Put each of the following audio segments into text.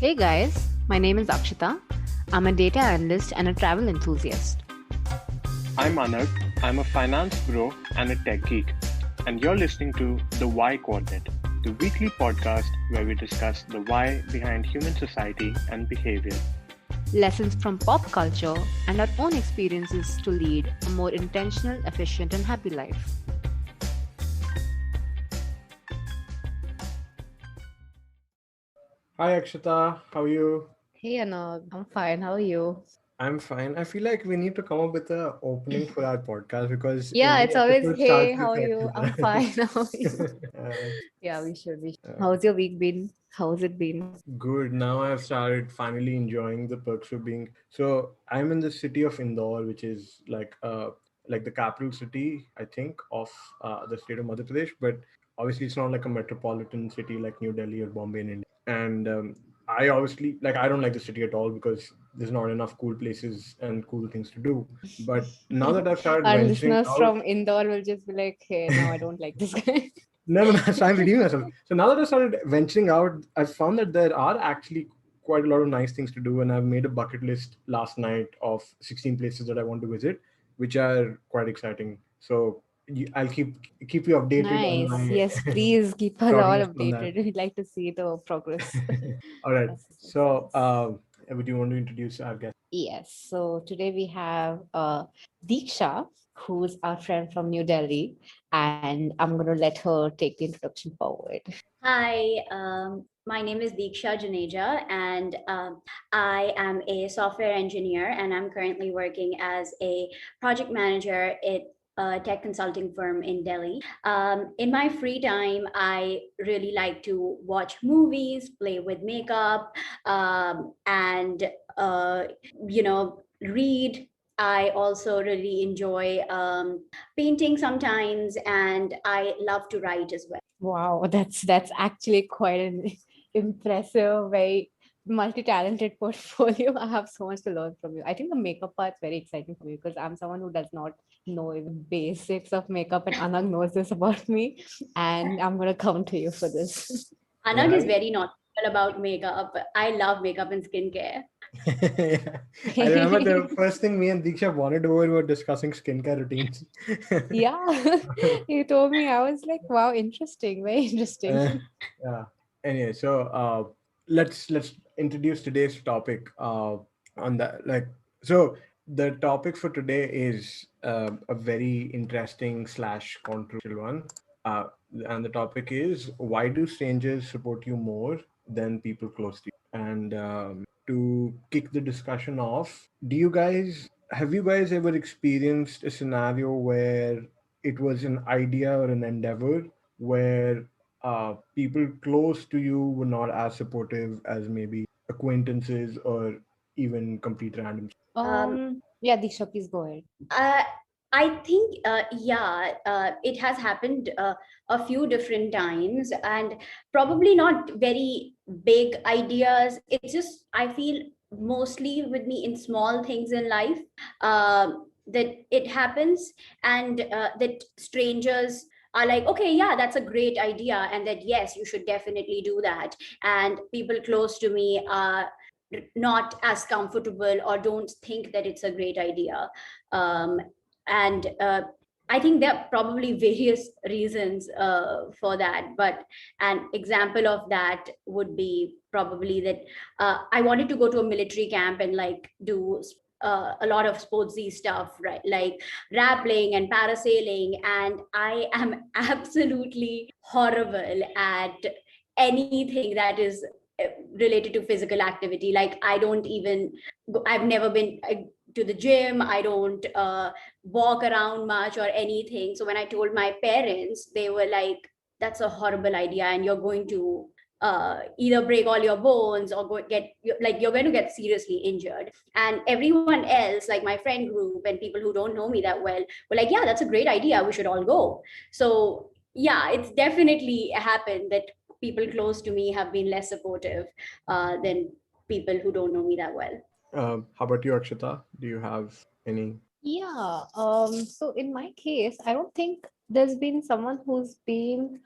Hey guys, my name is Akshita. I'm a data analyst and a travel enthusiast. I'm Anagh. I'm a finance bro and a tech geek. And you're listening to The Why Quadrant, the weekly podcast where we discuss the why behind human society and behavior. Lessons from pop culture and our own experiences to lead a more intentional, efficient, and happy life. Hi Akshita, how are you? Hey Anagh, I'm fine. How are you? I'm fine. I feel like we need to come up with an opening for our podcast because Yeah, every it's always, episode hey, starts how with are you? I'm Akshita. fine. How are you? uh, Yeah, we should. uh, How's your week been? How's it been? Good. Now I've started finally enjoying the perks of being. So I'm in the city of Indore, which is like the capital city, I think, of the state of Madhya Pradesh. But obviously, it's not like a metropolitan city like New Delhi or Bombay in India. And I obviously I don't like the city at all because there's not enough cool places and cool things to do. But now that I've started Our venturing listeners out. from Indore will just be like, hey, no, I don't like this guy. No, so I'm redeeming myself. So now that I started venturing out, I've found that there are actually quite a lot of nice things to do, and I've made a bucket list last night of 16 places that I want to visit, which are quite exciting. So I'll keep you updated on Nice. my Yes, please keep us all progress on that. updated. We'd like to see the progress. All right. Yes, makes So, sense. would you want to introduce our guest? Yes. So today we have Deeksha, who's our friend from New Delhi, and I'm going to let her take the introduction forward. Hi, my name is Deeksha Janeja, and I am a software engineer, and I'm currently working as a project manager at a tech consulting firm in Delhi. In my free time, I really like to watch movies, play with makeup, and read. I also really enjoy painting sometimes, and I love to write as well. Wow, that's actually quite an impressive, very multi-talented portfolio. I have so much to learn from you. I think the makeup part's very exciting for me because I'm someone who does not know even basics of makeup, and Anag knows this about me, and I'm gonna come to you for this. Anagh is Yeah, very knowledgeable about makeup. I love makeup and skincare. yeah. I remember the first thing me and Diksha wanted over were discussing skincare routines. Yeah, you told me. I was like, wow, interesting, very interesting. Uh, yeah. Anyway, so let's introduce today's topic. On that, so the topic for today is a very interesting slash controversial one. Uh, and the topic is, why do strangers support you more than people close to you? And to kick the discussion off, have you guys ever experienced a scenario where it was an idea or an endeavor where people close to you were not as supportive as maybe acquaintances or even complete randoms? Um, Yeah, Disha, please go ahead. I, I think, yeah, it has happened a few different times, and probably not very big ideas. It's just, I feel mostly with me in small things in life that it happens, and that strangers are like, okay, yeah, that's a great idea, and that, yes, you should definitely do that. And people close to me are not as comfortable or don't think that it's a great idea. Um, and I think there are probably various reasons for that. But an example of that would be probably that I wanted to go to a military camp and like do a lot of sportsy stuff, right? Like rappelling and parasailing. And I am absolutely horrible at anything that is related to physical activity. Like I don't even I've never been to the gym. I don't walk around much or anything. So when I told my parents, they were like, that's a horrible idea, and you're going to either break all your bones or you're going to get seriously injured. And everyone else, like my friend group and people who don't know me that well, were like, yeah, that's a great idea, we should all go. So yeah, it's definitely happened that people close to me have been less supportive than people who don't know me that well. How about you, Akshita? Do you have any? Yeah. So in my case, I don't think there's been someone who's been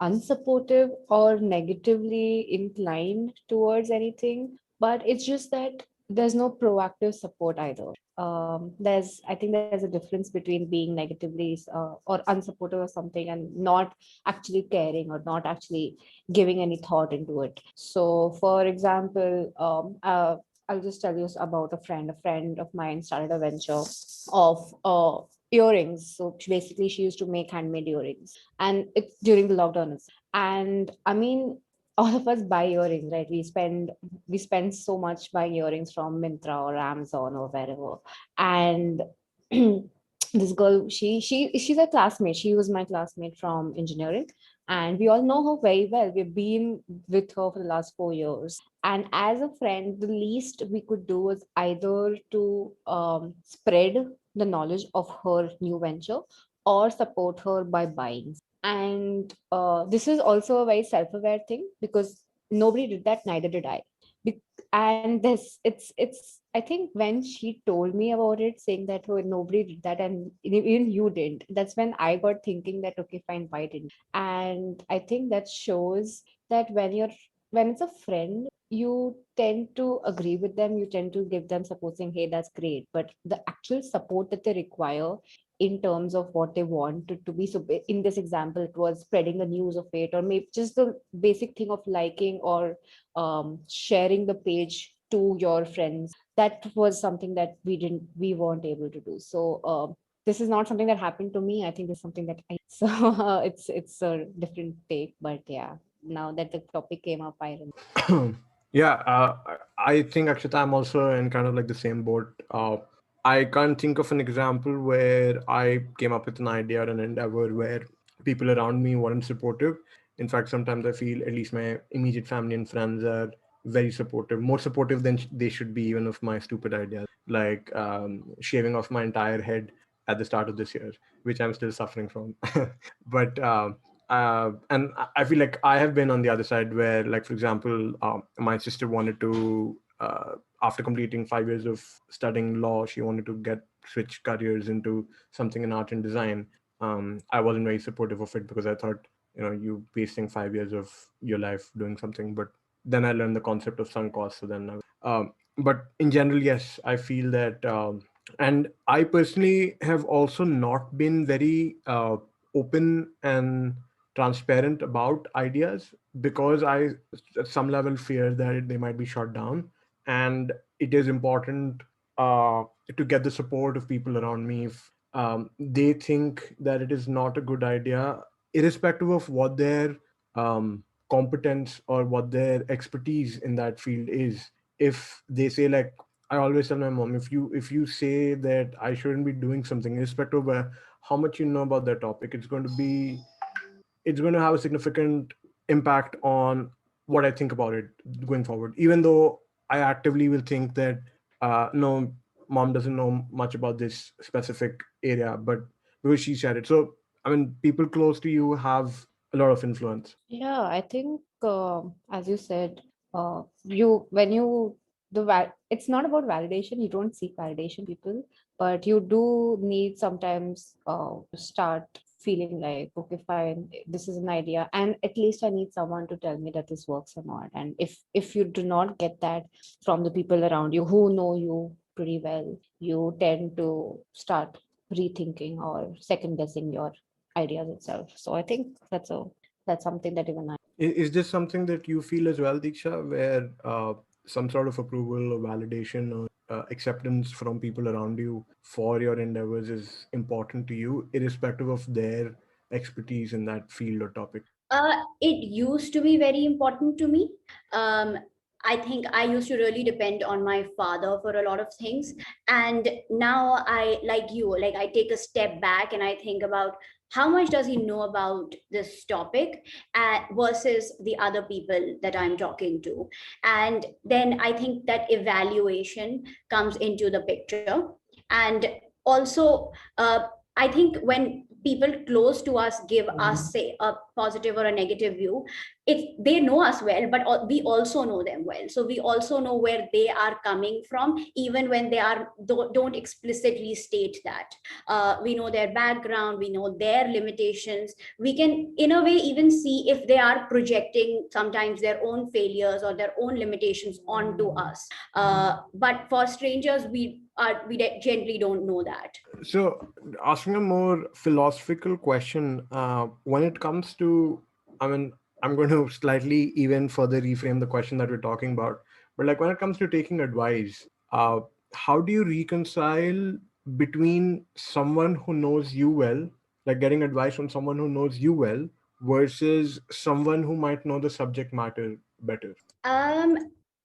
unsupportive or negatively inclined towards anything, but it's just that there's no proactive support either. I think there's a difference between being negatively or unsupportive or something and not actually caring or not actually giving any thought into it. So, for example, I'll just tell you about a friend. A friend of mine started a venture of earrings. So basically, she used to make handmade earrings, and it's during the lockdown. And I mean, all of us buy earrings, right? We spend so much buying earrings from Mintra or Amazon or wherever. And this girl, she's a classmate. She was my classmate from engineering, and we all know her very well. We've been with her for the last 4 years. And as a friend, the least we could do was either to spread the knowledge of her new venture or support her by buying. And this is also a very self-aware thing because nobody did that, neither did I. And this it's I think when she told me about it, saying that, oh, nobody did that and even you didn't, that's when I got thinking that, okay, fine, why didn't. And I think that shows that when it's a friend, you tend to agree with them, you tend to give them support, saying, hey, that's great, but the actual support that they require in terms of what they want it to be. So in this example, it was spreading the news of it, or maybe just the basic thing of liking or sharing the page to your friends. That was something that we weren't able to do. So this is not something that happened to me. I think this is something that I so it's a different take, but yeah, now that the topic came up, I remember. Yeah, I think Akshita, I'm also in kind of like the same boat. I can't think of an example where I came up with an idea or an endeavor where people around me weren't supportive. In fact, sometimes I feel at least my immediate family and friends are very supportive, more supportive than they should be, even of my stupid ideas, like shaving off my entire head at the start of this year, which I'm still suffering from. But and I feel like I have been on the other side where, like, for example, my sister wanted to, after completing 5 years of studying law, she wanted to get switch careers into something in art and design. I wasn't very supportive of it because I thought, you wasting 5 years of your life doing something. But then I learned the concept of sunk cost. So then, but in general, yes, I feel that, and I personally have also not been very open and transparent about ideas because I, at some level, fear that they might be shut down. And it is important to get the support of people around me if they think that it is not a good idea, irrespective of what their competence or what their expertise in that field is. If they say, like, I always tell my mom, if you say that I shouldn't be doing something, irrespective of how much you know about that topic, it's going to have a significant impact on what I think about it going forward. Even though I actively will think that, no, mom doesn't know much about this specific area, but because she said it. So, I mean, people close to you have a lot of influence. Yeah, I think as you said, you when you it's not about validation. You don't seek validation, people, but you do need sometimes start feeling like, okay, fine, this is an idea, and at least I need someone to tell me that this works or not. And if you do not get that from the people around you who know you pretty well, you tend to start rethinking or second guessing your ideas itself. So I think that's something that even I. Is this something that you feel as well, Diksha, where some sort of approval or validation or acceptance from people around you for your endeavors is important to you, irrespective of their expertise in that field or topic? It used to be very important to me. Um, I think I used to really depend on my father for a lot of things. And now I, like you, like I take a step back and I think about how much does he know about this topic versus the other people that I'm talking to. And then I think that evaluation comes into the picture. And also, I think when people close to us give us, say, a positive or a negative view. They know us well, but we also know them well, so we also know where they are coming from, even when they don't explicitly state that. We know their background, we know their limitations. We can in a way even see if they are projecting sometimes their own failures or their own limitations onto us. But for strangers, generally don't know that. So, asking a more philosophical question, when it comes to, I mean, I'm going to slightly even further reframe the question that we're talking about. But like when it comes to taking advice, how do you reconcile between someone who knows you well, like getting advice from someone who knows you well, versus someone who might know the subject matter better? Um,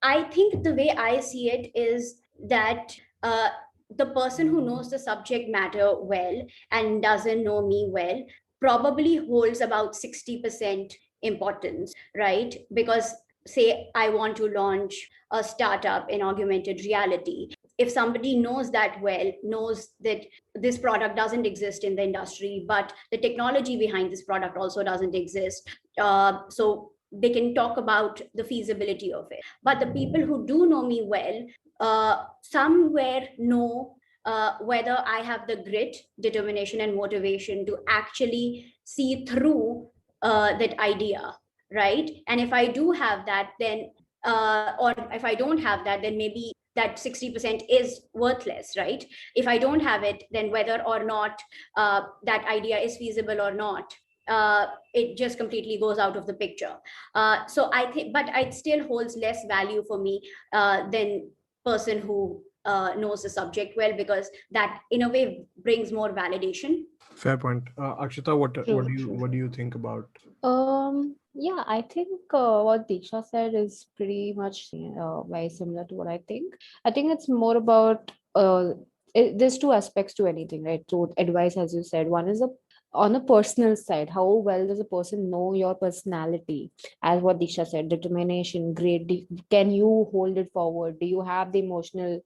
I think the way I see it is that uh, the person who knows the subject matter well and doesn't know me well probably holds about 60% importance, right? Because, say, I want to launch a startup in augmented reality. If somebody knows that well, knows that this product doesn't exist in the industry, but the technology behind this product also doesn't exist. So they can talk about the feasibility of it. But the people who do know me well, somewhere know whether I have the grit, determination, and motivation to actually see through that idea, right? And if I do have that, then or if I don't have that, then maybe that 60% is worthless, right? If I don't have it, then whether or not that idea is feasible or not, it just completely goes out of the picture. So I think, but it still holds less value for me than person who knows the subject well, because that in a way brings more validation. Fair point. Akshita, True, true. what do you think about? Yeah, I think what Diksha said is pretty much very similar to what I think. I think it's more about there's two aspects to anything, right? So advice, as you said, one is on a personal side. How well does a person know your personality? As what Diksha said, determination, great. Can you hold it forward? Do you have the emotional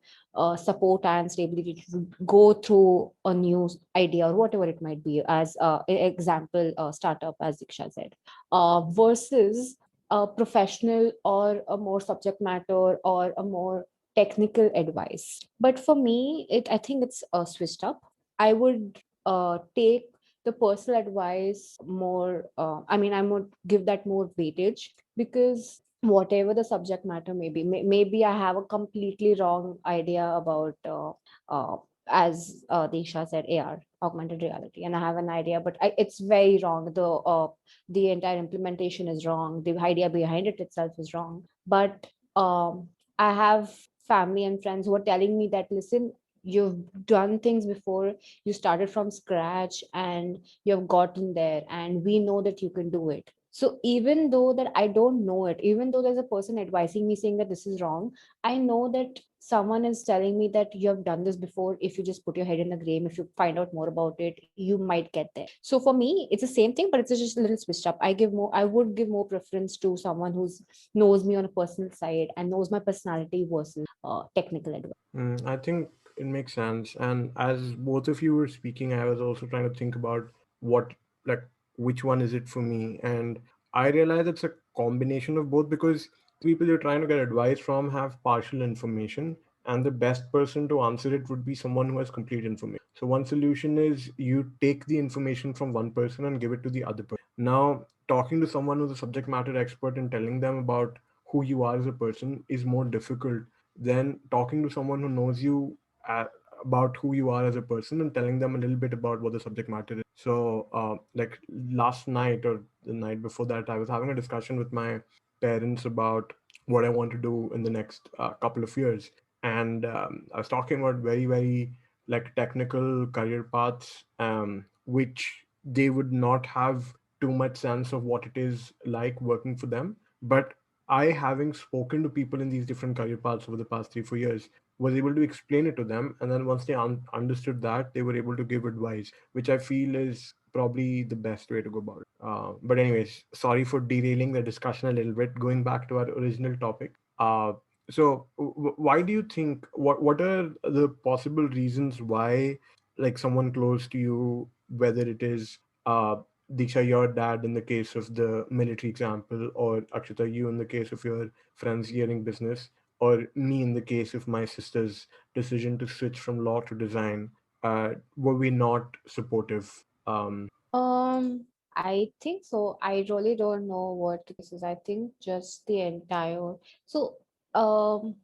support and stability to go through a new idea or whatever it might be? As example, startup, as Diksha said, versus a professional or a more subject matter or a more technical advice. But for me, I think it's switched up. I would take the personal advice more. I mean, I would give that more weightage, because whatever the subject matter may be, maybe I have a completely wrong idea about uh, as Disha said, AR, augmented reality, and I have an idea, but it's very wrong. The entire implementation is wrong. The idea behind it itself is wrong. But I have family and friends who are telling me that, listen, you've done things before, you started from scratch and you've gotten there, and we know that you can do it. So even though that I don't know it, even though there's a person advising me saying that this is wrong, I know that someone is telling me that you have done this before. If you just put your head in the game, if you find out more about it, you might get there. So for me, it's the same thing, but it's just a little switched up. I would give more preference to someone who's knows me on a personal side and knows my personality versus technical advice. I think it makes sense. And as both of you were speaking, I was also trying to think about what, like, which one is it for me? And I realize it's a combination of both, because people you're trying to get advice from have partial information, and the best person to answer it would be someone who has complete information. So, one solution is you take the information from one person and give it to the other person. Now, talking to someone who's a subject matter expert and telling them about who you are as a person is more difficult than talking to someone who knows you uh, about who you are as a person and telling them a little bit about what the subject matter is. So, like last night or the night before that, I was having a discussion with my parents about what I want to do in the next couple of years. And I was talking about very, very like technical career paths, which they would not have too much sense of what it is like working for them. But I, having spoken to people in these different career paths over the past 3 4 years, was able to explain it to them. And then once they understood that, they were able to give advice, which I feel is probably the best way to go about it. But, anyways, sorry for derailing the discussion a little bit, going back to our original topic. So, why do you think, what are the possible reasons why, like, someone close to you, whether it is Diksha, your dad in the case of the military example, or Akshita, you in the case of your friend's earring business, or me in the case of my sister's decision to switch from law to design, were we not supportive? Um, I think so. I really don't know what the case is. I think just the entire. So,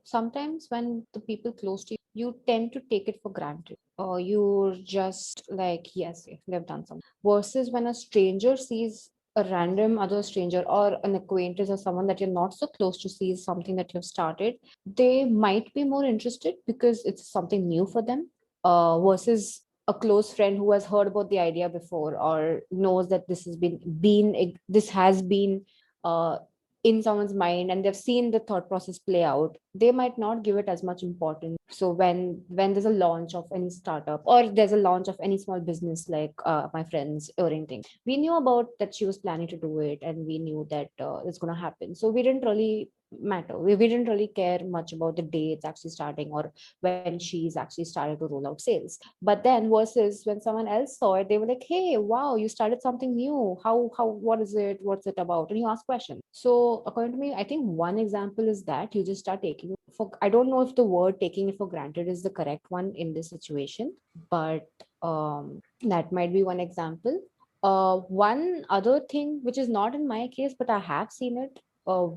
sometimes when the people close to you, you tend to take it for granted. You're just like, yes, yes, they've done something. Versus when a stranger sees a random other stranger or an acquaintance or someone that you're not so close to sees something that you've started, they might be more interested because it's something new for them. Versus a close friend who has heard about the idea before or knows that this has been uh, in someone's mind and they've seen the thought process play out, they might not give it as much importance. So when there's a launch of any startup or there's a launch of any small business, like my friend's earring thing, we knew about that she was planning to do it and we knew that it's going to happen, so we didn't really we didn't really care much about the day it's actually starting or when she's actually started to roll out sales. But then versus when someone else saw it, they were like, hey, wow, you started something new. How what is it? What's it about? And you ask questions. So according to me, I think one example is that you just start taking it for, I don't know if the word taking it for granted is the correct one in this situation, but that might be one example. One other thing, which is not in my case, but I have seen it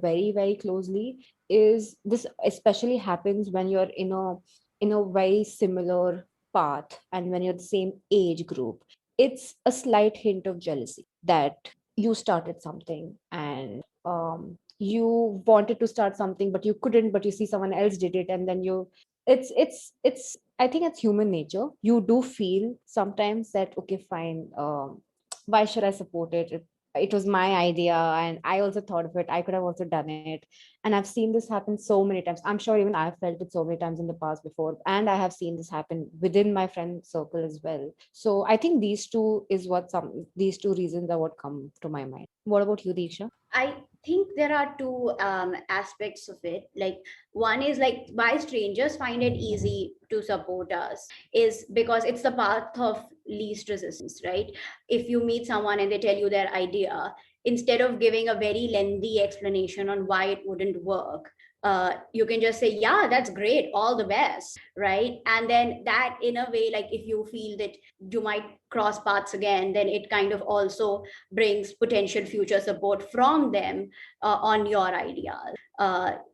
very, very closely, is this especially happens when you're in a very similar path and when you're the same age group. It's a slight hint of jealousy that you started something and you wanted to start something but you couldn't, but you see someone else did it, and then you it's I think it's human nature. You do feel sometimes that, okay, fine, why should I support it? It was my idea and I also thought of it. I could have also done it. And I've seen this happen so many times. I'm sure even I've felt it so many times in the past before. And I have seen this happen within my friend circle as well. So I think these two reasons are what come to my mind. What about you, Deeksha? I think there are two aspects of it. Like, one is like why strangers find it easy to support us is because it's the path of least resistance, right? If you meet someone and they tell you their idea, instead of giving a very lengthy explanation on why it wouldn't work, you can just say, yeah, that's great, all the best, right? And then that, in a way, like if you feel that you might cross paths again, then it kind of also brings potential future support from them on your ideas.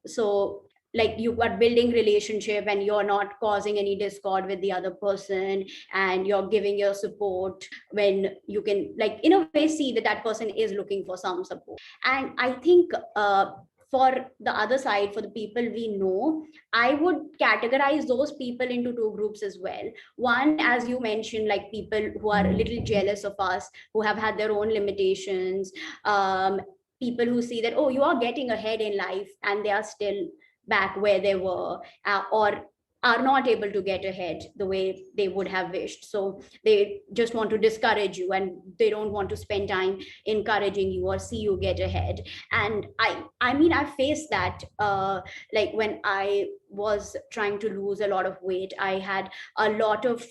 So like you are building relationship and you're not causing any discord with the other person, and you're giving your support when you can, like, in a way, see that that person is looking for some support. And I think for the other side, for the people we know, I would categorize those people into two groups as well. One, as you mentioned, like people who are a little jealous of us, who have had their own limitations, um, people who see that, oh, you are getting ahead in life and they are still back where they were, or are not able to get ahead the way they would have wished, so they just want to discourage you and they don't want to spend time encouraging you or see you get ahead. And I mean, I faced that, like when I was trying to lose a lot of weight, I had a lot of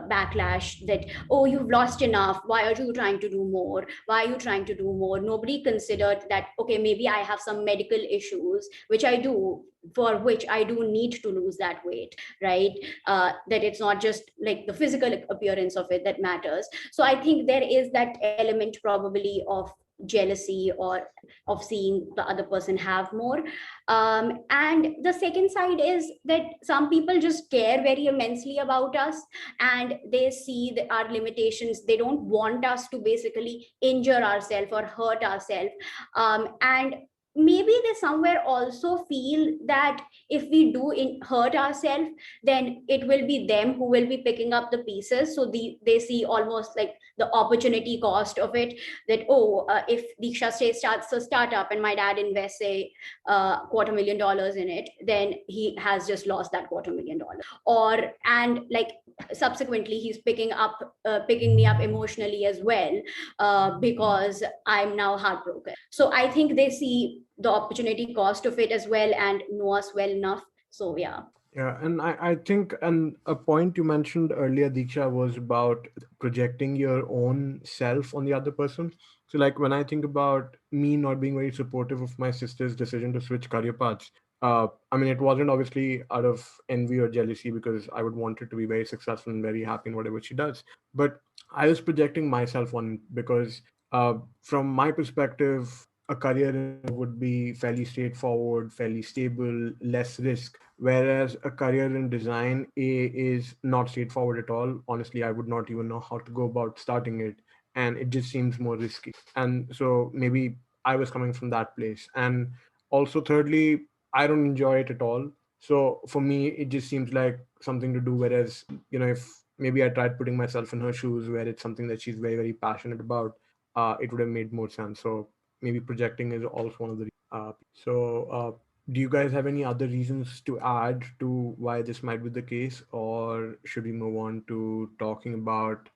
backlash that, oh, you've lost enough, why are you trying to do more, why are you trying to do more? Nobody considered that, okay, maybe I have some medical issues, which I do, for which I do need to lose that weight, right? That it's not just like the physical appearance of it that matters. So I think there is that element probably of jealousy or of seeing the other person have more. And the second side is that some people just care very immensely about us, and they see our limitations. They don't want us to basically injure ourselves or hurt ourselves. And maybe they somewhere also feel that if we do hurt ourselves, then it will be them who will be picking up the pieces. So they see almost like the opportunity cost of it, that, oh, if Diksha starts a startup and my dad invests, say, $250,000 in it, then he has just lost that $250,000. Or, and like subsequently he's picking me up emotionally as well, because I'm now heartbroken. So I think they see the opportunity cost of it as well and know us well enough. So yeah. Yeah, and I think, and a point you mentioned earlier, Diksha, was about projecting your own self on the other person. So, like, when I think about me not being very supportive of my sister's decision to switch career paths, I mean, it wasn't obviously out of envy or jealousy, because I would want her to be very successful and very happy in whatever she does. But I was projecting myself on, because from my perspective, a career in law would be fairly straightforward, fairly stable, less risk. Whereas a career in design is not straightforward at all. Honestly, I would not even know how to go about starting it, and it just seems more risky. And so maybe I was coming from that place. And also, thirdly, I don't enjoy it at all. So for me, it just seems like something to do. Whereas, if maybe I tried putting myself in her shoes, where it's something that she's very, very passionate about, it would have made more sense. So maybe projecting is also one of the do you guys have any other reasons to add to why this might be the case, or should we move on to talking about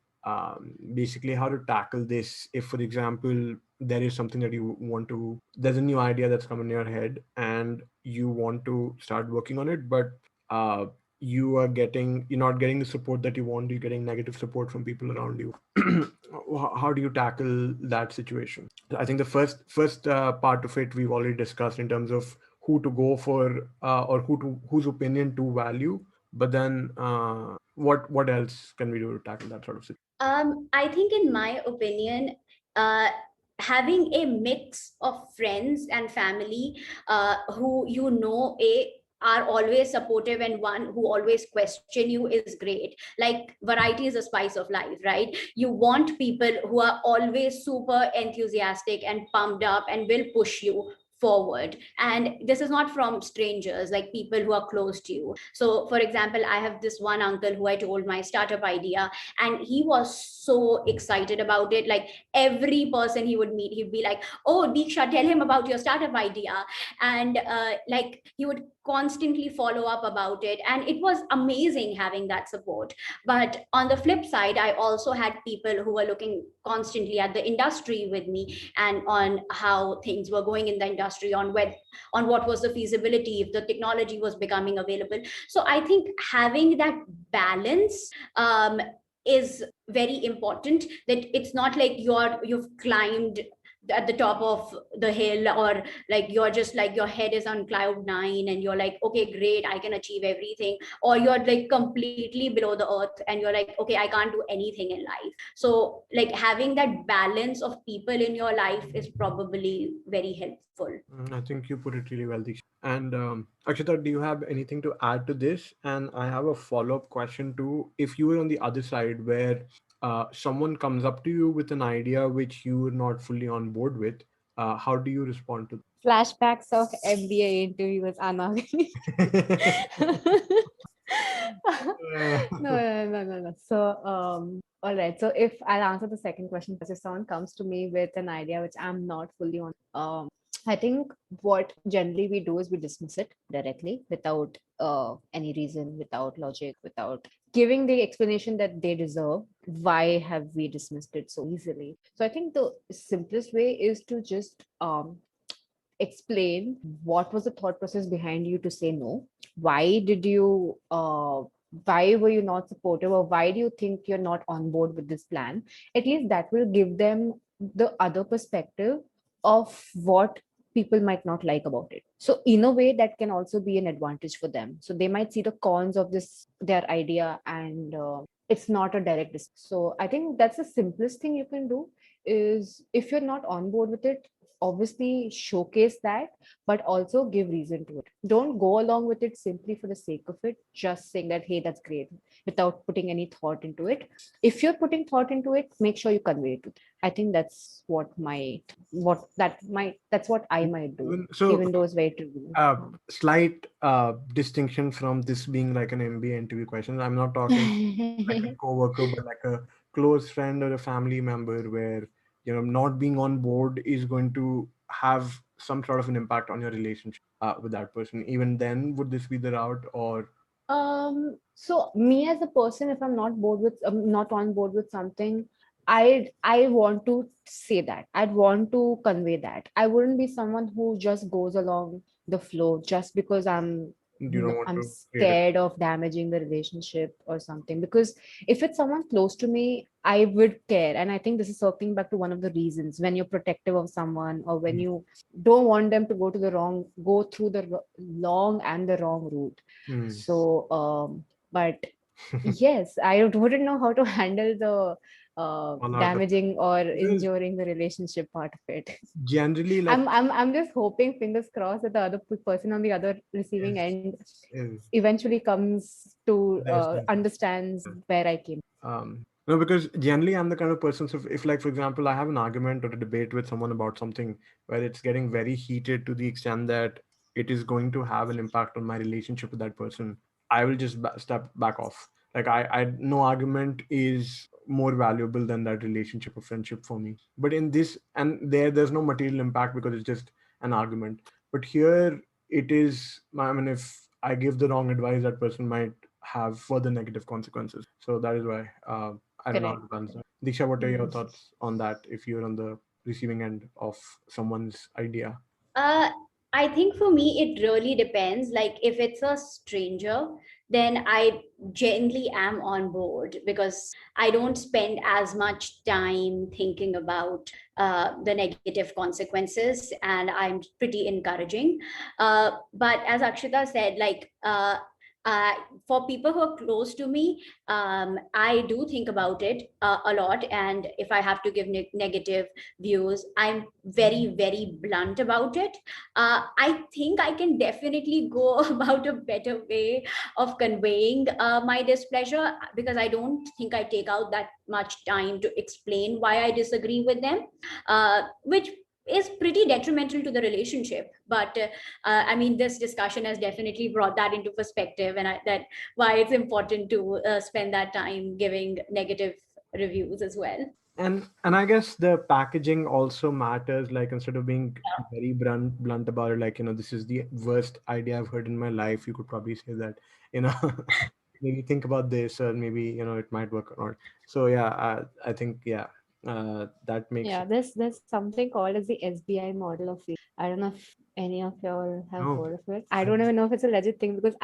basically how to tackle this? If, for example, there is something that you want to, there's a new idea that's come in your head and you want to start working on it, but uh, you're not getting the support that you want, you're getting negative support from people around you. How do you tackle that situation? I think the first part of it we've already discussed in terms of who to go for, or whose opinion to value. But then, what else can we do to tackle that sort of situation? I think, in my opinion, uh, having a mix of friends and family who are always supportive, and one who always question you, is great. Like, variety is a spice of life, right? You want people who are always super enthusiastic and pumped up and will push you forward. And this is not from strangers, like people who are close to you. So for example, I have this one uncle who I told my startup idea, and he was so excited about it. Like, every person he would meet, he'd be like, "Oh, Diksha, tell him about your startup idea." And like, he would constantly follow up about it, and it was amazing having that support. But on the flip side, I also had people who were looking constantly at the industry with me, and on how things were going in the industry, on what was the feasibility, if the technology was becoming available. So I think having that balance is very important. That it's not like you've climbed at the top of the hill, or like you're just like your head is on cloud nine and you're like, okay, great, I can achieve everything. Or you're like completely below the earth and you're like, okay, I can't do anything in life. So like, having that balance of people in your life is probably very helpful. I think you put it really well, Diksha. And Akshita, do you have anything to add to this? And I have a follow-up question too. If you were on the other side, where someone comes up to you with an idea which you're not fully on board with, how do you respond to Flashbacks of MBA interview with Anagh. that? No. So, all right. So, if I'll answer the second question first, if someone comes to me with an idea which I'm not fully on, I think what generally we do is we dismiss it directly without any reason, without logic, without giving the explanation that they deserve. Why have we dismissed it so easily? So, I think the simplest way is to just explain what was the thought process behind you to say no. Why did you why were you not supportive, or why do you think you're not on board with this plan? At least that will give them the other perspective of what people might not like about it. So in a way, that can also be an advantage for them. So they might see the cons of this their idea, and it's not a direct so I think that's the simplest thing you can do. Is if you're not on board with it, obviously showcase that, but also give reason to it. Don't go along with it simply for the sake of it, just saying that, hey, that's great, without putting any thought into it. If you're putting thought into it, make sure you convey it to them. I think that's that's what I might do, So, even though it's very trivial. slight distinction from this being like an MBA interview question. I'm not talking like a coworker, but like a close friend or a family member, where not being on board is going to have some sort of an impact on your relationship with that person. Even then, would this be the route, or So me as a person, if I'm not on board with something, I want to say that. I'd want to convey that. I wouldn't be someone who just goes along the flow just because I'm You don't want I'm to create a. scared of damaging the relationship or something, because if it's someone close to me, I would care. And I think this is circling back to one of the reasons when you're protective of someone, or when you don't want them to go through the long and the wrong route. Mm. So, but yes, I wouldn't know how to handle the Anagh, damaging or because injuring the relationship part of it. generally, like, I'm just hoping, fingers crossed, that the other person on the other receiving is end is eventually comes to understand. understands where I came. No, because generally I'm the kind of person. So if, like, for example, I have an argument or a debate with someone about something where it's getting very heated to the extent that it is going to have an impact on my relationship with that person, I will just step back off. Like, no argument is more valuable than that relationship or friendship for me. But in this, and there's no material impact because it's just an argument. But here it is. I mean, if I give the wrong advice, that person might have further negative consequences. So that is why I don't know how Correct. to balance that. Diksha, what are your Mm. thoughts on that if you're on the receiving end of someone's idea? Uh, I think for me, it really depends. Like, if it's a stranger, then I generally am on board because I don't spend as much time thinking about the negative consequences, and I'm pretty encouraging. But as Akshita said, like, uh, for people who are close to me, I do think about it a lot. And if I have to give negative views, I'm very, very blunt about it. I think I can definitely go about a better way of conveying my displeasure, because I don't think I take out that much time to explain why I disagree with them, which is pretty detrimental to the relationship. But I mean, this discussion has definitely brought that into perspective, and that why it's important to spend that time giving negative reviews as well. And I guess the packaging also matters. Like, instead of being very blunt about it, like, this is the worst idea I've heard in my life, you could probably say that, you know maybe think about this, or maybe it might work or not. So yeah, I think, yeah, that makes Yeah, there's something called as the SBI model of feedback. I don't know if any of y'all have no. heard of it. I don't even know if it's a legit thing, because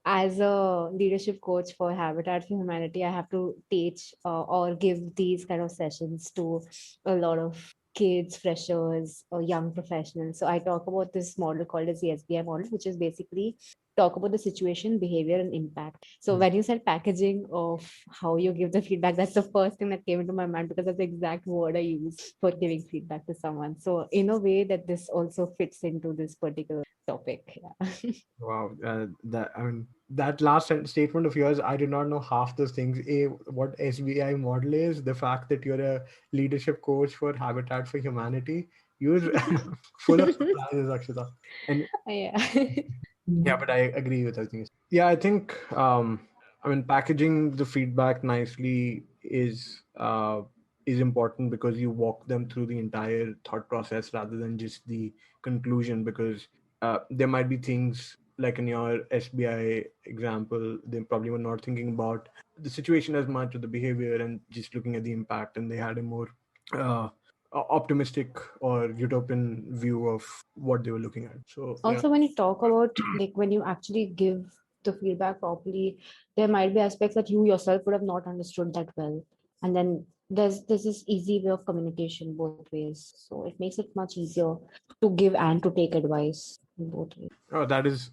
as a leadership coach for Habitat for Humanity, I have to teach or give these kind of sessions to a lot of kids, freshers, or young professionals. So I talk about this model called as the SBI model, which is basically talk about the situation, behavior, and impact. So when you said packaging of how you give the feedback, that's the first thing that came into my mind, because that's the exact word I use for giving feedback to someone. So in a way that this also fits into this particular topic. Yeah. Wow, that I mean, that last statement of yours, I did not know half those things. What SBI model is, the fact that you're a leadership coach for Habitat for Humanity, you're full of surprises, Akshita. And Yeah. yeah, but I agree with everything. Yeah, I think I mean, packaging the feedback nicely is important, because you walk them through the entire thought process rather than just the conclusion. Because there might be things like in your SBI example, they probably were not thinking about the situation as much, or the behavior, and just looking at the impact, and they had a more uh, optimistic or utopian view of what they were looking at. So yeah. Also, when you talk about, like, when you actually give the feedback properly, there might be aspects that you yourself would have not understood that well. And then there's this easy way of communication both ways. So it makes it much easier to give and to take advice in both ways. Oh, that is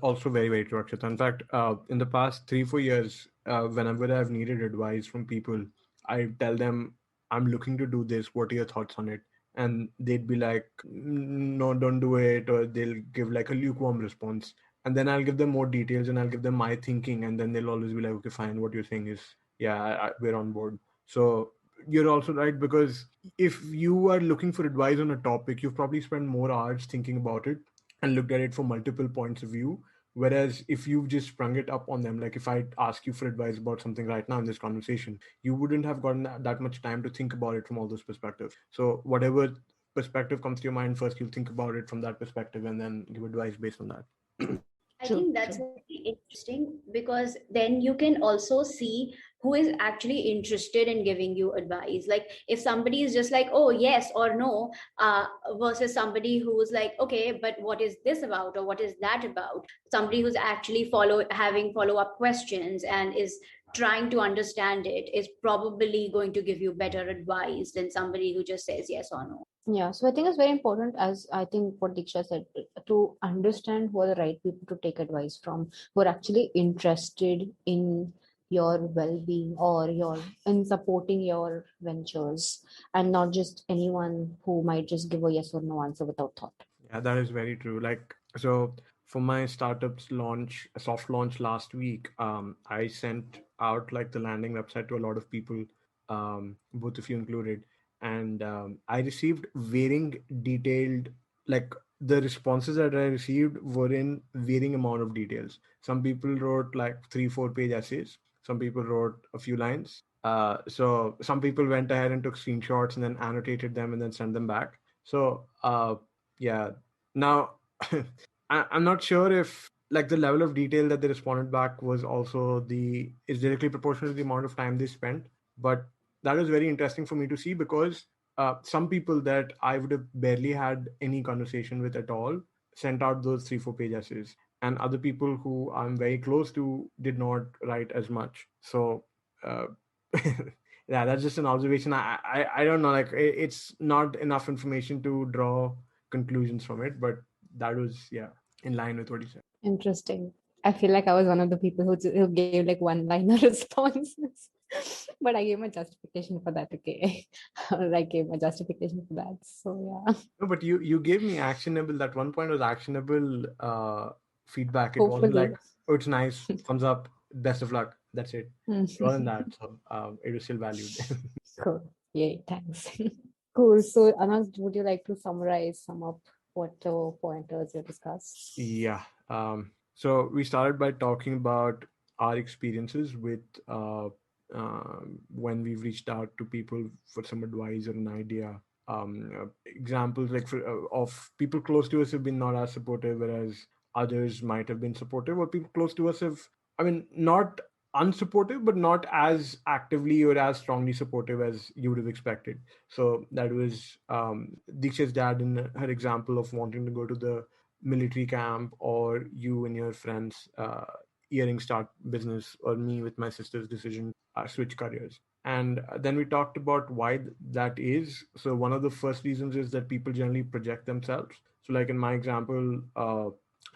also very, very true, Akshita. In fact, in the past 3-4 years, whenever I've needed advice from people, I tell them, I'm looking to do this. What are your thoughts on it? And they'd be like, No, don't do it," or they'll give like a lukewarm response. And then I'll give them more details, and I'll give them my thinking, and then they'll always be like, "Okay, fine. What you're saying is, yeah, we're on board." So you're also right, because if you are looking for advice on a topic, you've probably spent more hours thinking about it and looked at it from multiple points of view. Whereas if you've just sprung it up on them, like if I ask you for advice about something right now in this conversation, you wouldn't have gotten that much time to think about it from all those perspectives. So whatever perspective comes to your mind first, you'll think about it from that perspective and then give advice based on that. I True, think that's true. very interesting because then you can also see who is actually interested in giving you advice. Like if somebody is just like, oh, yes or no, uh, versus somebody who's like, okay, but what is this about or what is that about? Somebody who's actually having follow up questions and is trying to understand it is probably going to give you better advice than somebody who just says yes or no. Yeah, so I think it's very important, as I think what Diksha said, to understand who are the right people to take advice from, who are actually interested in your well-being or your in supporting your ventures, and not just anyone who might just give a yes or no answer without thought. Yeah, that is very true. Like, so for my startup's launch, a soft launch last week, I sent out like the landing website to a lot of people, both of you included, and I received varying detailed, like the responses that I received were in varying amount of details. Some people wrote like 3, 4 page essays. Some people wrote a few lines. So some people went ahead and took screenshots and then annotated them and then sent them back. So yeah. Now, I'm not sure if like the level of detail that they responded back was also the is directly proportional to the amount of time they spent. But that was very interesting for me to see because some people that I would have barely had any conversation with at all sent out those 3, 4 page essays, and other people who I'm very close to did not write as much. So. Uh, yeah, that's just an observation. I don't know, like it's not enough information to draw conclusions from it, but that was, yeah, in line with what you said. Interesting. I feel like I was one of the people who gave like one-liner responses, but I gave my justification for that. Okay, I gave my justification for that. So yeah, No, but you gave me actionable. That one point was actionable feedback. It wasn't hopefully. like, oh, it's nice, thumbs up, best of luck, that's it. It wasn't that. So it was still valued. Cool. Yay, thanks. Cool. So, Anand, would you like to summarize some of what pointers you discussed? Yeah. So we started by talking about our experiences with when we've reached out to people for some advice or an idea. Examples like of people close to us have been not as supportive, whereas others might have been supportive, or people close to us have, I mean, not unsupportive, but not as actively or as strongly supportive as you would have expected. So that was Diksha's dad in her example of wanting to go to the military camp, or you and your friends earring start business, or me with my sister's decision switch careers. And then we talked about why that is. So one of the first reasons is that people generally project themselves. So like in my example,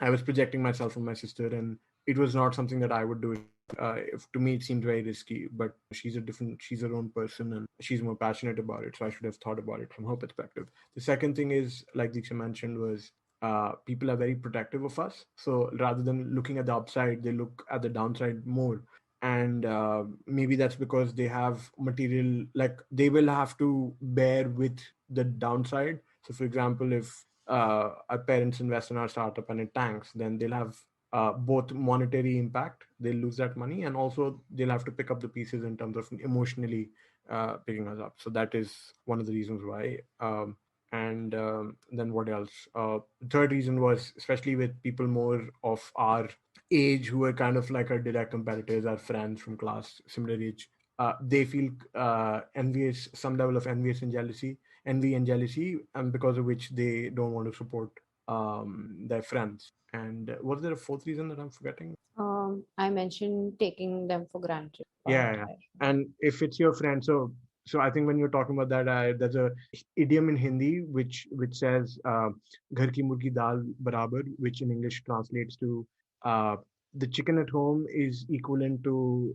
I was projecting myself from my sister, and it was not something that I would do. If, to me, it seemed very risky, but she's her own person, and she's more passionate about it, so I should have thought about it from her perspective. The second thing is, like Diksha mentioned, was people are very protective of us. So rather than looking at the upside, they look at the downside more. And maybe that's because they have material, like they will have to bear with the downside. So, for example, if our parents invest in our startup and it tanks, then they'll have both monetary impact, they'll lose that money, and also they'll have to pick up the pieces in terms of emotionally picking us up. So, that is one of the reasons why. And then what else? Third reason was, especially with people more of our age who are kind of like our direct competitors, our friends from class, similar age, they feel envious, some level of envy and jealousy, and because of which they don't want to support their friends. And was there a fourth reason that I'm forgetting? I mentioned taking them for granted, but Yeah, yeah. And if it's your friend, so I think when you're talking about that, there's a idiom in Hindi which says "ghar ki murgi dal barabar," which in English translates to uh, the chicken at home is equivalent to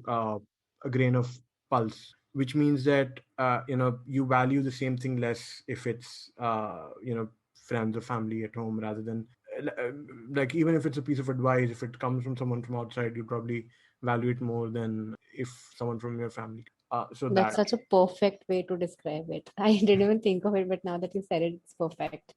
a grain of pulse, which means that you value the same thing less if it's friends or family at home, rather than uh, like, even if it's a piece of advice, if it comes from someone from outside, you probably value it more than if someone from your family. So that's that. such a perfect way to describe it. I didn't even think of it, but now that you said it, it's perfect.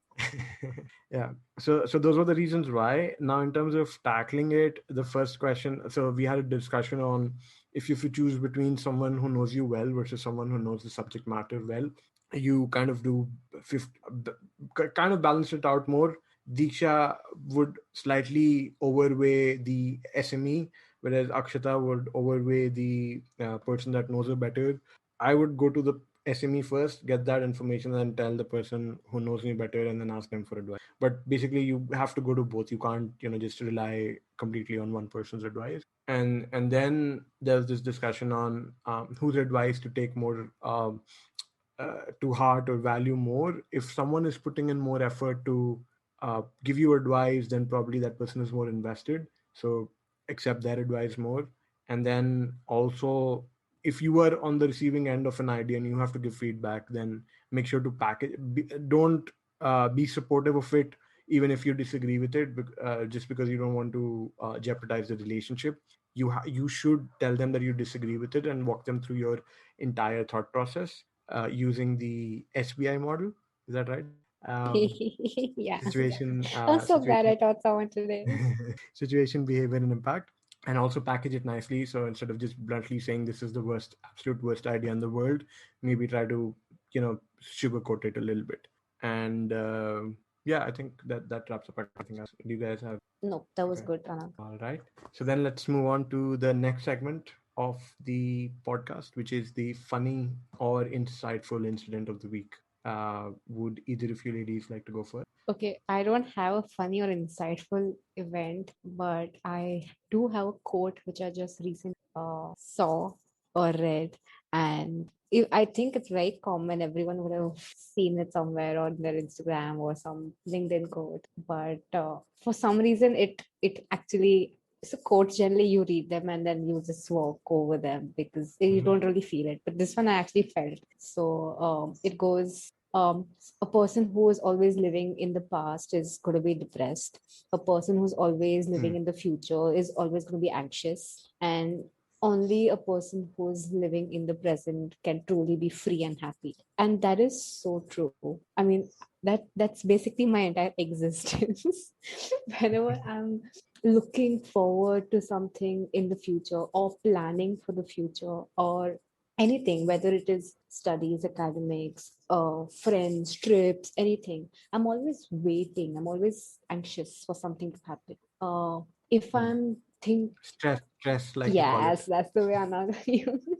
Yeah. So those were the reasons why. Now, in terms of tackling it, the first question. So we had a discussion on if you choose between someone who knows you well versus someone who knows the subject matter well, you kind of do kind of balance it out more Diksha would slightly overweigh the SME, whereas Akshita would overweigh the person that knows her better. I would go to the SME first, get that information, and tell the person who knows me better, and then ask them for advice. But basically, you have to go to both. You can't, just rely completely on one person's advice. And then there's this discussion on whose advice to take more to heart or value more. If someone is putting in more effort to give you advice, then probably that person is more invested. So accept their advice more. And then also, if you are on the receiving end of an idea and you have to give feedback, then make sure to don't be supportive of it, even if you disagree with it, just because you don't want to jeopardize the relationship. You should tell them that you disagree with it and walk them through your entire thought process using the SBI model. Is that right? Yeah. Situation, I'm so glad situation, I taught someone today. situation, behavior, and impact, and also package it nicely. So instead of just bluntly saying this is the worst, absolute worst idea in the world, maybe try to sugarcoat it a little bit. And yeah, I think that wraps up everything else. Do you guys have? No, that was Okay. good, Anna. All right. So then let's move on to the next segment of the podcast, which is the funny or insightful incident of the week. Would either of you ladies like to go first? Okay, I don't have a funny or insightful event, but I do have a quote which I just recently saw or read, and I think it's very common. Everyone would have seen it somewhere on their Instagram or some LinkedIn quote. But for some reason, it actually so quotes generally you read them and then you just walk over them because you Mhm. don't really feel it. But this one I actually felt. So it goes. A person who is always living in the past is going to be depressed. A person who's always living Mm. in the future is always going to be anxious. And only a person who's living in the present can truly be free and happy. And that is so true. I mean, that's basically my entire existence. Whenever I'm looking forward to something in the future or planning for the future or anything, whether it is studies, academics, friends, trips, anything. I'm always waiting. I'm always anxious for something to happen. If Mm. I'm think, Stress, like you call it. yes, that's the way Anagh uses.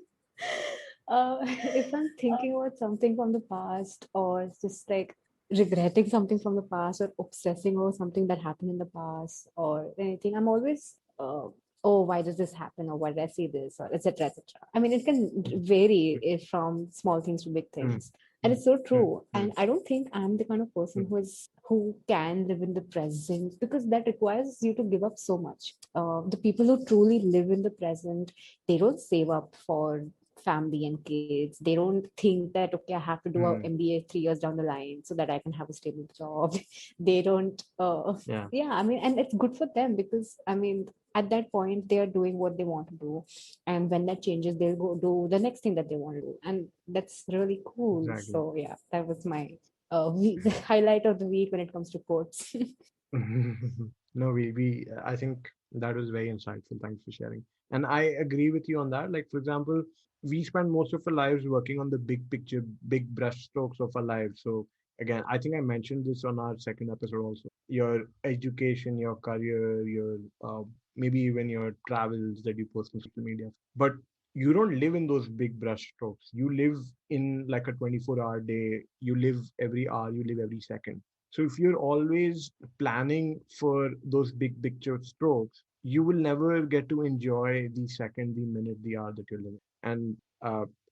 If I'm thinking about something from the past, or just like regretting something from the past, or obsessing over something that happened in the past, or anything, I'm always oh, why does this happen, or why did I see this, or etc. etc. I mean, it can vary from small things to big Mm. things, and Mm. it's so Mm. true. Mm. And I don't think I'm the kind of person Mm. who can live in the present, because that requires you to give up so much. The people who truly live in the present, they don't save up for family and kids. They don't think that, okay, I have to do a Mm. MBA 3 years down the line so that I can have a stable job. They don't, Yeah, yeah, I mean, and it's good for them because, I mean, at that point, they are doing what they want to do. And when that changes, they'll go do the next thing that they want to do. And that's really cool. exactly. So, yeah, that was my the highlight of the week when it comes to quotes. No, we I think that was very insightful. Thanks for sharing. And I agree with you on that. Like, for example, we spend most of our lives working on the big picture, big brush strokes of our lives. So again, I think I mentioned this on our second episode also. Your education, your career, your maybe even your travels that you post on social media. But you don't live in those big brush strokes. You live in like a 24-hour day. You live every hour, you live every second. So if you're always planning for those big picture strokes, you will never get to enjoy the second, the minute, the hour that you're living. And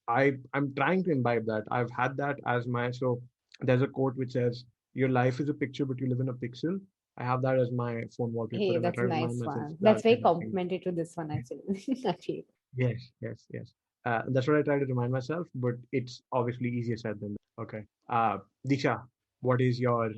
I'm trying to imbibe that. I've had that as my so there's a quote which says, "Your life is a picture, but you live in a pixel." I have that as my phone wallpaper, Hey, and I that's try a to remind nice myself one. That's that very every single. complimentary to this one, actually. I feel. Yes, yes, yes. That's what I try to remind myself, but it's obviously easier said than done. Okay. Disha, what is your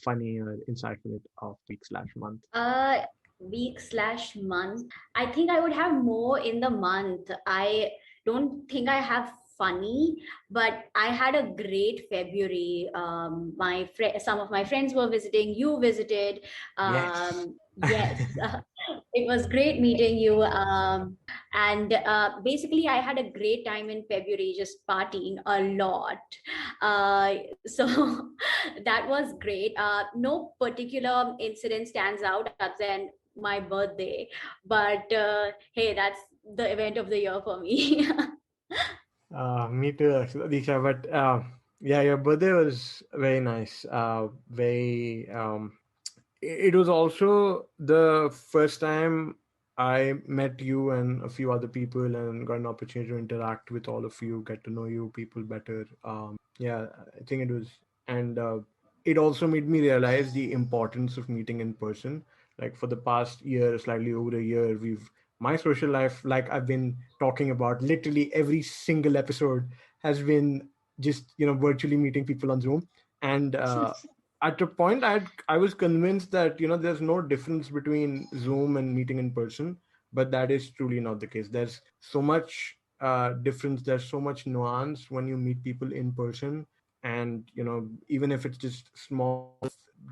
funny or insightful of week/month? Uh, week/month. I think I would have more in the month. I don't think I have funny, but I had a great February. Some of my friends were visiting. You visited. Yes. Yes. It was great meeting you. And basically, I had a great time in February, just partying a lot. So that was great. No particular incident stands out other than my birthday, but hey, that's the event of the year for me. Me too, Diksha. But yeah, your birthday was very nice. Very. It was also the first time I met you and a few other people and got an opportunity to interact with all of you, get to know you people better. Yeah, I think it was, and it also made me realize the importance of meeting in person. Like for the past year, slightly over a year, we've my social life, like I've been talking about, literally every single episode has been just virtually meeting people on Zoom, and at a point I was convinced that there's no difference between Zoom and meeting in person, but that is truly not the case. There's so much difference, there's so much nuance when you meet people in person, and even if it's just small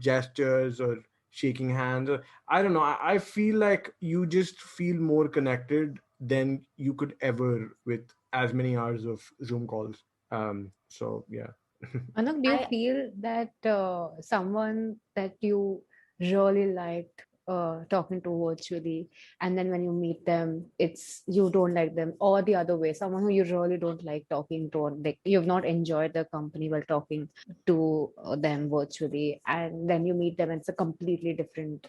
gestures or shaking hands, or I don't know, I feel like you just feel more connected than you could ever with as many hours of Zoom calls. So yeah. Anag, do you I feel that someone that you really liked talking to virtually, and then when you meet them, it's you don't like them, or the other way, someone who you really don't like talking to, or like you've not enjoyed their company while talking to them virtually, and then you meet them, and it's a completely different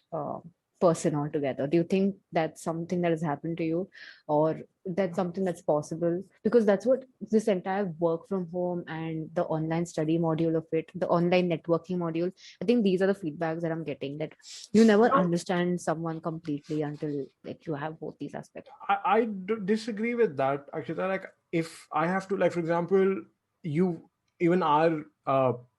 person altogether. Do you think that's something that has happened to you, or that's something that's possible? Because that's what this entire work from home and the online study module of it, the online networking module, I think these are the feedbacks that I'm getting, that you never understand someone completely until like you have both these aspects. I disagree with that, Akshita. Like, if I have to, like, for example, you, even our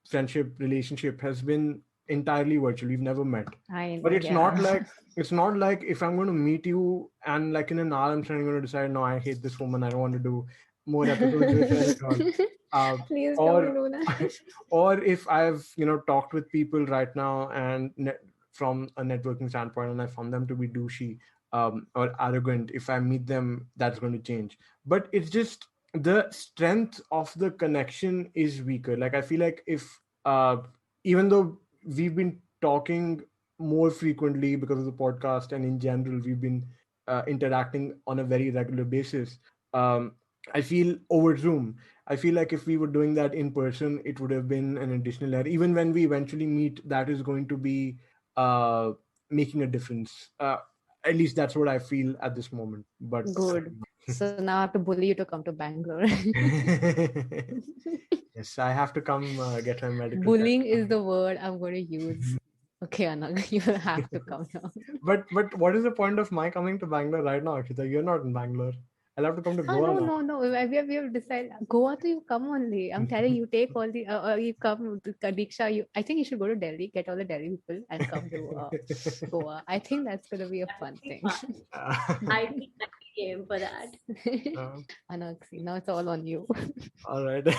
friendship relationship has been entirely virtual. We've never met, I but know, yeah. it's not like if I'm going to meet you and like in an hour I'm trying to decide, no, I hate this woman, I don't want to do more episodes with her at all. Uh, Please don't or do that. or if I've talked with people right now and from a networking standpoint, and I found them to be douchey or arrogant, if I meet them, that's going to change. But it's just the strength of the connection is weaker. Like I feel like if even though we've been talking more frequently because of the podcast, and in general we've been interacting on a very regular basis, um, I feel over Zoom, I feel like if we were doing that in person, it would have been an additional layer. Even when we eventually meet, that is going to be uh, making a difference. At least that's what I feel at this moment. But Good. So now I have to bully you to come to Bangalore. yes, I have to come get my medical test. Bullying is the word I'm going to use. Okay, Anag, you will have to come now. But what is the point of my coming to Bangalore right now, Akshita? You're not in Bangalore. I'll have to come to Oh, Goa no, now. no, no. We have decided. Goa to you come only. I'm telling you, take all the. You come to Diksha. I think you should go to Delhi, get all the Delhi people, and come to Goa. I think that's gonna be a fun thing. I think I came for that. uh, Anaxi, now it's all on you. all right. And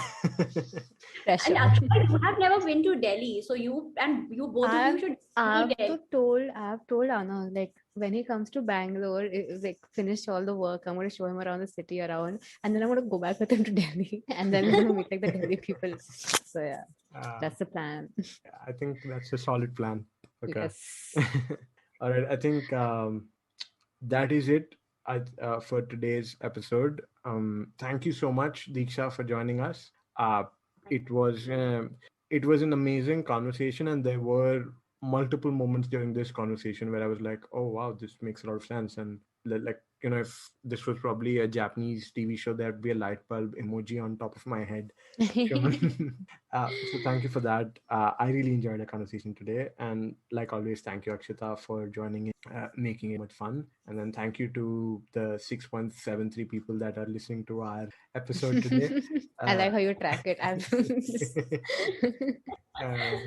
Pressure. Akshita, you have never been to Delhi, so you both of you I've should see I've Delhi. told Anna, like when he comes to Bangalore, like finish all the work. I'm gonna show him around the city around, and then I'm gonna go back with him to Delhi, and then we're gonna meet like the Delhi people. So yeah, uh, that's the plan. I think that's a solid plan. Okay. Yes. All right. I think that is it for today's episode. Thank you so much, Diksha, for joining us. It was it was an amazing conversation, and there were multiple moments during this conversation where I was like, "Oh wow, this makes a lot of sense." And like if this was probably a Japanese TV show, there'd be a light bulb emoji on top of my head. So thank you for that. I really enjoyed the conversation today, and like always, thank you, Akshita, for joining in, making it much fun. And then thank you to the 6.73 people that are listening to our episode today. I Uh, like how you track it. um,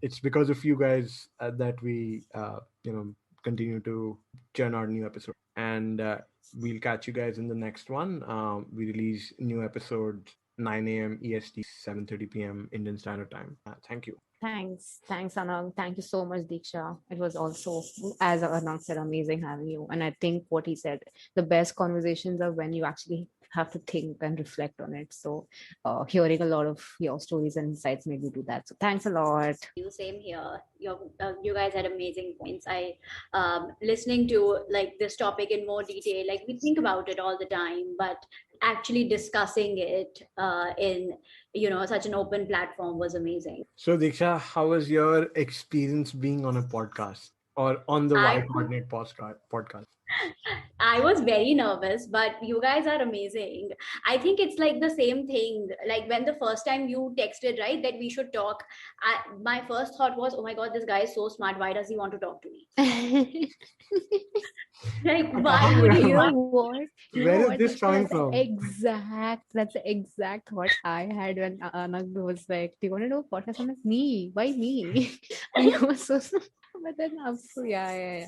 it's because of you guys that we continue to churn out new episodes, and we'll catch you guys in the next one. We release new episodes 9 a.m. EST, 7:30 p.m. Indian Standard Time. Thank you. Thanks, Anang. Thank you so much, Diksha. It was also, as Anang said, amazing having you. And I think what he said, the best conversations are when you actually have to think and reflect on it. So, hearing a lot of your stories and insights made me do that. So, thanks a lot. You same here. You guys had amazing points. I listening to like this topic in more detail. Like we think about it all the time, but actually discussing it in such an open platform was amazing. So, Diksha, how was your experience being on a podcast or on the Y I Coordinate podcast? I was very nervous, but you guys are amazing. I think it's like the same thing. Like when the first time you texted, right, that we should talk, my first thought was, oh my God, this guy is so smart. Why does he want to talk to me? Like, why would he You know want? what? You know Where is what, this Diksha? coming from? That's the exact thought I had when Anag was like, "Do you want to do a podcast?" I'm like, "Me? Why me?" And you were so, but then I'm so yeah.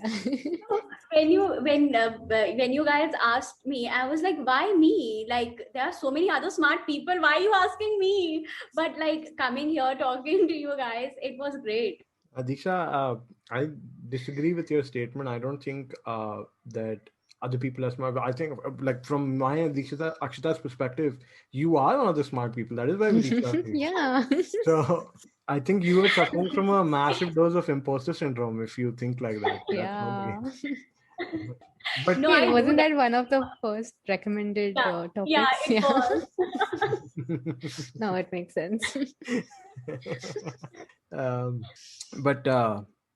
When you guys asked me, I was like, why me? Like there are so many other smart people. Why are you asking me? But like coming here talking to you guys, it was great. Diksha, I disagree with your statement. I don't think that other people are smart. But I think, like from my and Akshita's perspective, you are one of the smart people. That is why we reached out to you. Yeah. So I think you were suffering from a massive dose of imposter syndrome if you think like that. That's nobody. Yeah. But No, Hey, I do wasn't that. that one of the first recommended Yeah, yeah, topics? it Yeah. was. Now it makes sense. um, but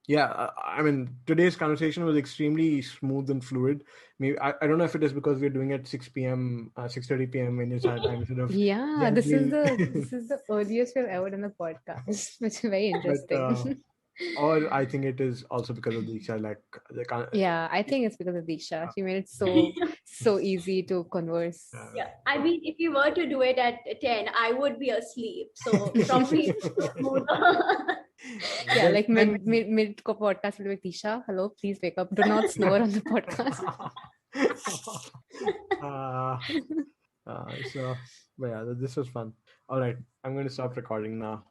yeah, I mean, today's conversation was extremely smooth and fluid. Maybe I don't know if it is because we're doing it 6 p.m., 6:30 p.m. Indian Standard Time instead of Yeah, generally, this is the earliest we've ever done a podcast, which is very but interesting. or I think it is also because of like the Yeah, I think it's because of Disha. She made it so easy to converse. Yeah, I mean, if you were to do it at 10, I would be asleep. So probably it's so smooth. Yeah, like then, mid podcast will be like, Disha, hello, please wake up. Do not snore on the podcast. uh, so, but yeah, this was fun. All right, I'm going to stop recording now.